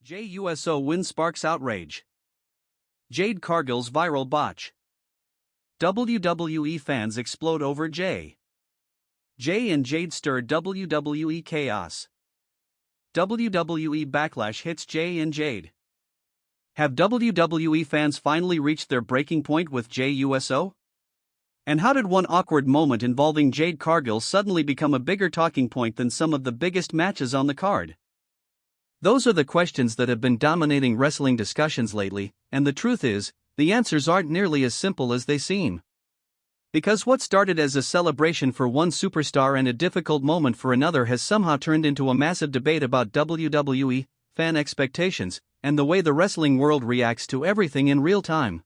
Jey Uso win sparks outrage. Jade Cargill's viral botch. WWE fans explode over Jey. Jey and Jade stir WWE chaos. WWE backlash hits Jey and Jade. Have WWE fans finally reached their breaking point with Jey Uso? And how did one awkward moment involving Jade Cargill suddenly become a bigger talking point than some of the biggest matches on the card? Those are the questions that have been dominating wrestling discussions lately, and the truth is, the answers aren't nearly as simple as they seem. Because what started as a celebration for one superstar and a difficult moment for another has somehow turned into a massive debate about WWE, fan expectations, and the way the wrestling world reacts to everything in real time.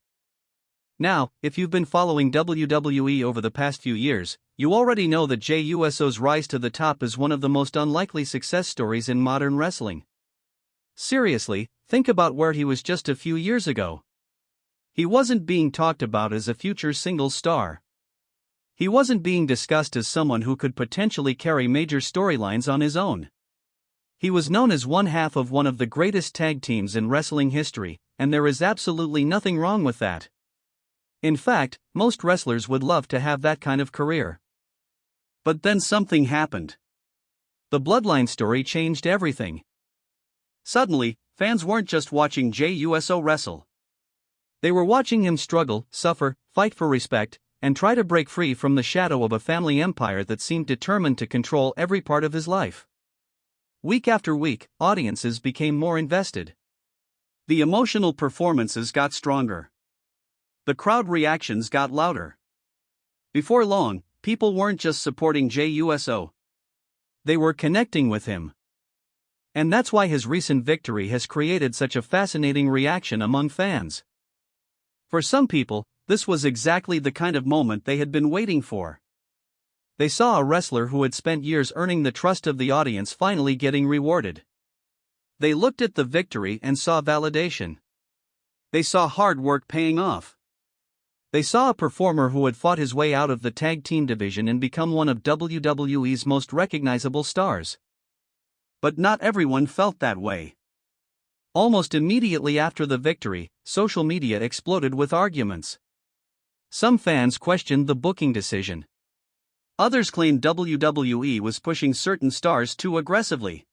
Now, if you've been following WWE over the past few years, you already know that Jey Uso's rise to the top is one of the most unlikely success stories in modern wrestling. Seriously, think about where he was just a few years ago. He wasn't being talked about as a future singles star. He wasn't being discussed as someone who could potentially carry major storylines on his own. He was known as one half of one of the greatest tag teams in wrestling history, and there is absolutely nothing wrong with that. In fact, most wrestlers would love to have that kind of career. But then something happened. The Bloodline story changed everything. Suddenly, fans weren't just watching Jey Uso wrestle. They were watching him struggle, suffer, fight for respect, and try to break free from the shadow of a family empire that seemed determined to control every part of his life. Week after week, audiences became more invested. The emotional performances got stronger. The crowd reactions got louder. Before long, people weren't just supporting Jey Uso. They were connecting with him. And that's why his recent victory has created such a fascinating reaction among fans. For some people, this was exactly the kind of moment they had been waiting for. They saw a wrestler who had spent years earning the trust of the audience finally getting rewarded. They looked at the victory and saw validation. They saw hard work paying off. They saw a performer who had fought his way out of the tag team division and become one of WWE's most recognizable stars. But not everyone felt that way. Almost immediately after the victory, social media exploded with arguments. Some fans questioned the booking decision. Others claimed WWE was pushing certain stars too aggressively.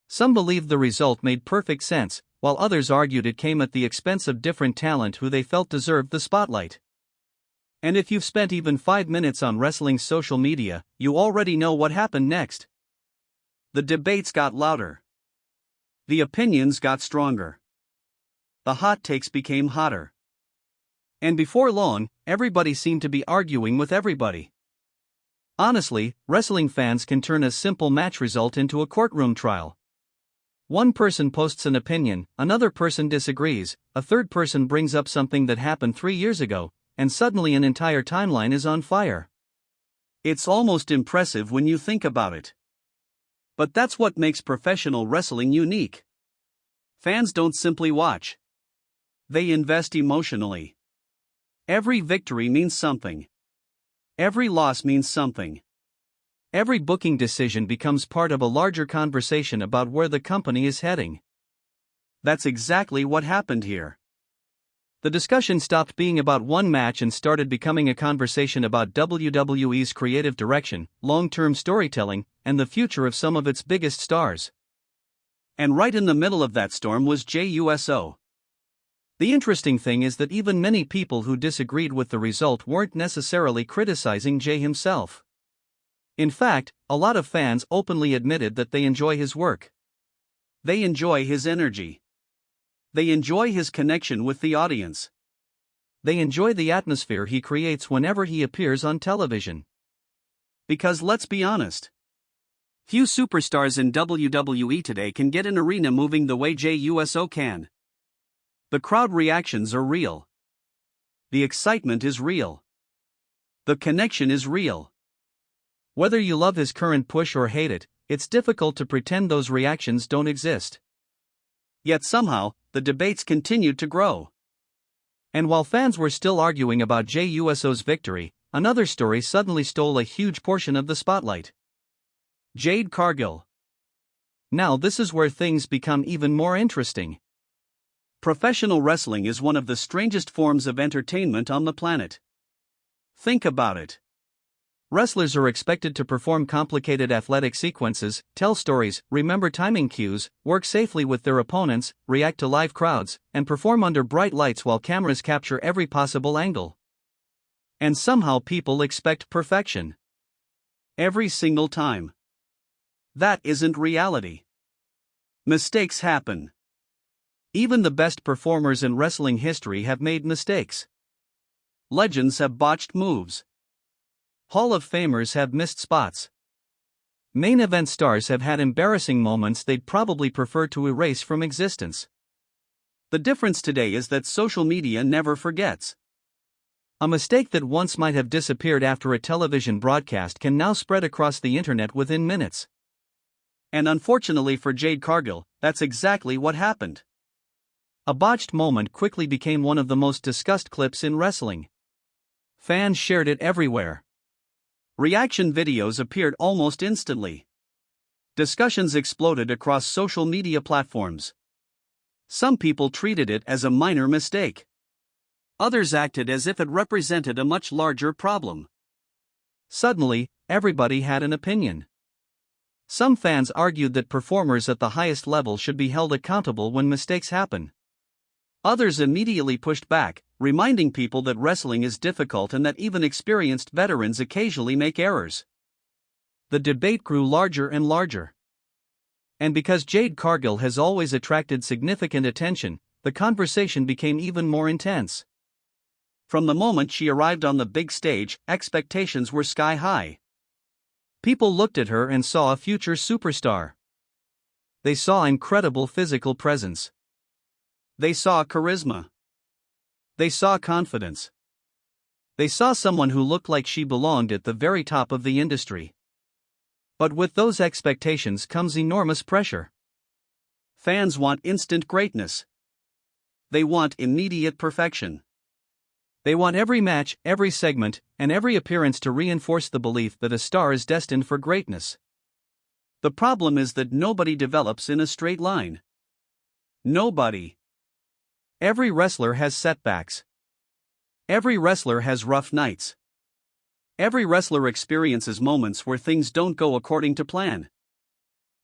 Some believed the result made perfect sense, while others argued it came at the expense of different talent who they felt deserved the spotlight. And if you've spent even 5 minutes on wrestling's social media, you already know what happened next. The debates got louder. The opinions got stronger. The hot takes became hotter. And before long, everybody seemed to be arguing with everybody. Honestly, wrestling fans can turn a simple match result into a courtroom trial. One person posts an opinion, another person disagrees, a third person brings up something that happened 3 years ago, and suddenly an entire timeline is on fire. It's almost impressive when you think about it. But that's what makes professional wrestling unique. Fans don't simply watch. They invest emotionally. Every victory means something. Every loss means something. Every booking decision becomes part of a larger conversation about where the company is heading. That's exactly what happened here. The discussion stopped being about one match and started becoming a conversation about WWE's creative direction, long-term storytelling, and the future of some of its biggest stars. And right in the middle of that storm was Jey Uso. The interesting thing is that even many people who disagreed with the result weren't necessarily criticizing Jey himself. In fact, a lot of fans openly admitted that they enjoy his work. They enjoy his energy. They enjoy his connection with the audience. They enjoy the atmosphere he creates whenever he appears on television. Because let's be honest, few superstars in WWE today can get an arena moving the way Jey Uso can. The crowd reactions are real. The excitement is real. The connection is real. Whether you love his current push or hate it, it's difficult to pretend those reactions don't exist. Yet somehow, the debates continued to grow. And while fans were still arguing about Jey Uso's victory, another story suddenly stole a huge portion of the spotlight. Jade Cargill. Now this is where things become even more interesting. Professional wrestling is one of the strangest forms of entertainment on the planet. Think about it. Wrestlers are expected to perform complicated athletic sequences, tell stories, remember timing cues, work safely with their opponents, react to live crowds, and perform under bright lights while cameras capture every possible angle. And somehow people expect perfection. Every single time. That isn't reality. Mistakes happen. Even the best performers in wrestling history have made mistakes. Legends have botched moves. Hall of Famers have missed spots. Main event stars have had embarrassing moments they'd probably prefer to erase from existence. The difference today is that social media never forgets. A mistake that once might have disappeared after a television broadcast can now spread across the internet within minutes. And unfortunately for Jade Cargill, that's exactly what happened. A botched moment quickly became one of the most discussed clips in wrestling. Fans shared it everywhere. Reaction videos appeared almost instantly. Discussions exploded across social media platforms. Some people treated it as a minor mistake. Others acted as if it represented a much larger problem. Suddenly, everybody had an opinion. Some fans argued that performers at the highest level should be held accountable when mistakes happen. Others immediately pushed back, reminding people that wrestling is difficult and that even experienced veterans occasionally make errors. The debate grew larger and larger. And because Jade Cargill has always attracted significant attention, the conversation became even more intense. From the moment she arrived on the big stage, expectations were sky high. People looked at her and saw a future superstar. They saw incredible physical presence. They saw charisma. They saw confidence. They saw someone who looked like she belonged at the very top of the industry. But with those expectations comes enormous pressure. Fans want instant greatness. They want immediate perfection. They want every match, every segment, and every appearance to reinforce the belief that a star is destined for greatness. The problem is that nobody develops in a straight line. Nobody. Every wrestler has setbacks. Every wrestler has rough nights. Every wrestler experiences moments where things don't go according to plan.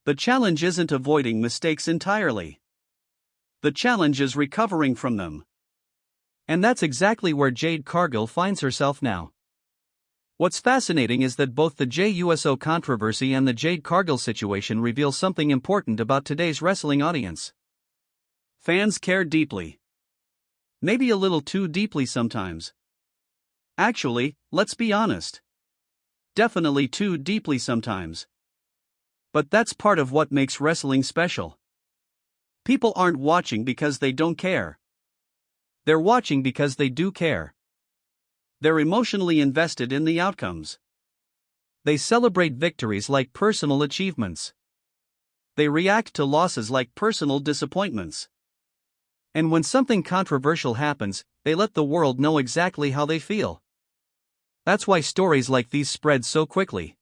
The challenge isn't avoiding mistakes entirely. The challenge is recovering from them. And that's exactly where Jade Cargill finds herself now. What's fascinating is that both the Jey Uso controversy and the Jade Cargill situation reveal something important about today's wrestling audience. Fans care deeply. Maybe a little too deeply sometimes. Actually, let's be honest. Definitely too deeply sometimes. But that's part of what makes wrestling special. People aren't watching because they don't care. They're watching because they do care. They're emotionally invested in the outcomes. They celebrate victories like personal achievements. They react to losses like personal disappointments. And when something controversial happens, they let the world know exactly how they feel. That's why stories like these spread so quickly.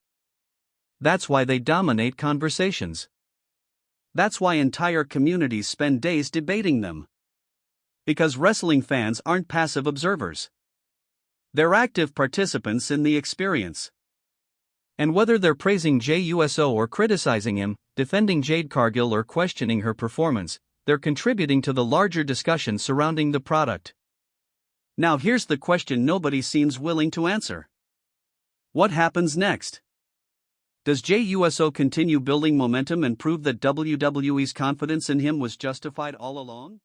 That's why they dominate conversations. That's why entire communities spend days debating them. Because wrestling fans aren't passive observers. They're active participants in the experience. And whether they're praising Jey Uso or criticizing him, defending Jade Cargill or questioning her performance, they're contributing to the larger discussion surrounding the product. Now here's the question nobody seems willing to answer. What happens next? Does Jey Uso continue building momentum and prove that WWE's confidence in him was justified all along?